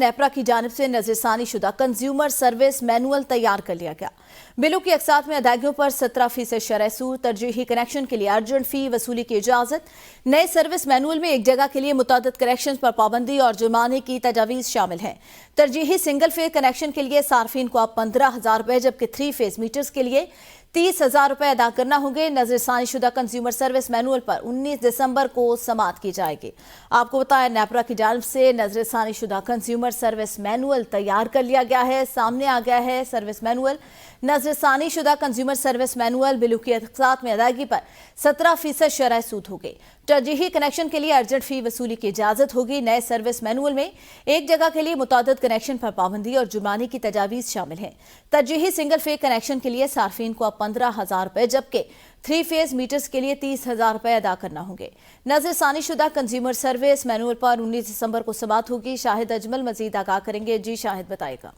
नेपरा की जानिब से नजरसानी शुदा कंज्यूमर सर्विस मैनुअल तैयार कर लिया गया। बिलों की अकसात में अदायगियों पर 17% शरह सूद, तरजीही कनेक्शन के लिए अर्जेंट फी वसूली की इजाजत। नए सर्विस मैनुअल में एक जगह के लिए मुतअद्दिद कनेक्शन पर पाबंदी और जुर्माने की तजावीज शामिल हैं। तरजीही सिंगल फेज कनेक्शन के लिए सार्फिन को अब 15,000 रुपए, जबकि 3 फेज मीटर्स के लिए 30,000 रुपए अदा करना होंगे। नजरसानी शुदा कंज्यूमर सर्विस मैनुअल पर 19 दिसंबर को समाअत की जाएगी। आपको बताया, नेपरा की जानिब से नजरसानी शुदा कंज्यूमर सर्विस मैनुअल तैयार कर लिया गया है। सामने आ गया है सर्विस मैनुअल। नजरसानी शुदा कंज्यूमर सर्विस मैनुअल बिलों की अकसात में अदायगी पर 17% शरह सूद होगी। तरजीही कनेक्शन के लिए अर्जेंट फी वसूली की इजाजत होगी। नए सर्विस मैनुअल में एक जगह के लिए मुतअद्दिद कनेक्शन पर पाबंदी और जुर्माने की तजावीज शामिल हैं। तरजीही सिंगल फेज कनेक्शन के लिए सार्फिन को अब 15,000 रुपए, जबकि 3 फेज मीटर्स के लिए 30,000 रुपए अदा करना होंगे। नजरसानी शुदा कंज्यूमर सर्विस मैनुअल पर 19 दिसंबर को समाअत होगी। शाहिद अजमल मजीद आगाह करेंगे। जी शाहिद, बताएगा।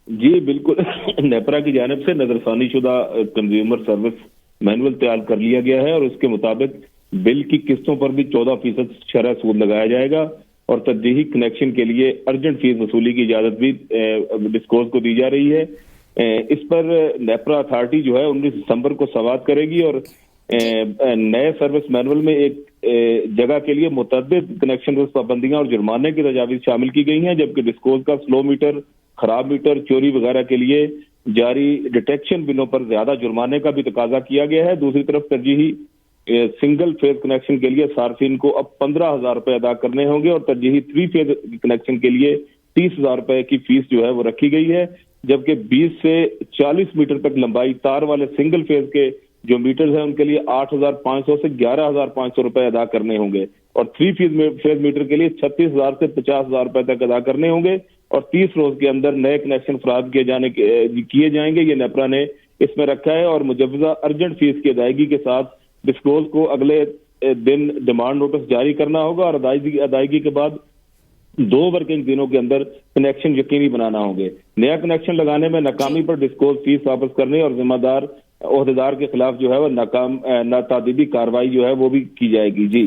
जी बिल्कुल, नेपरा की जानिब से नजरसानी शुदा कंज्यूमर सर्विस मैनुअल तैयार कर लिया गया है और उसके मुताबिक बिल की किस्तों पर भी 14% शरह सूद लगाया जाएगा और तरजीही कनेक्शन के लिए अर्जेंट फीस वसूली की इजाजत भी डिस्कोर्स को दी जा रही है। इस पर नेपरा अथॉरिटी जो है 19 दिसंबर को समाअत करेगी और नए सर्विस मैनुअल में एक जगह के लिए मुतअद्दिद कनेक्शन पर पाबंदियां और जुर्माने की तजावीज शामिल की गई हैं, जबकि डिस्कोर्स का स्लो मीटर, खराब मीटर, चोरी वगैरह के लिए जारी डिटेक्शन बिलों पर ज्यादा जुर्माने का भी तकाजा किया गया है। दूसरी तरफ तरजीही सिंगल फेज कनेक्शन के लिए सार्फिन को अब 15,000 रुपए अदा करने होंगे और तरजीही 3 फेज कनेक्शन के लिए 30,000 रुपए की फीस जो है वो रखी गई है, जबकि 20 से 40 मीटर तक लंबाई तार वाले सिंगल फेज के जो मीटर्स हैं उनके लिए 8,500 से 11,500 रुपए अदा करने होंगे और 3 फेज मीटर के लिए 36,000 से 50,000 रुपए तक अदा करने होंगे और 30 रोज के अंदर नए कनेक्शन फराहम किए जाएंगे। ये नेपरा ने इसमें रखा है और मुजव्वजा अर्जेंट फीस की अदायगी के साथ डिस्कोर्स को अगले दिन डिमांड नोटिस जारी करना होगा और अदायगी के बाद 2 वर्किंग दिनों के अंदर कनेक्शन यकीनी बनाना होंगे। नया कनेक्शन लगाने में नाकामी पर डिस्कोर्स फीस वापस करने और जिम्मेदार ओहदेदार के खिलाफ जो है वो नातादीबी कार्रवाई जो है वो भी की जाएगी। जी।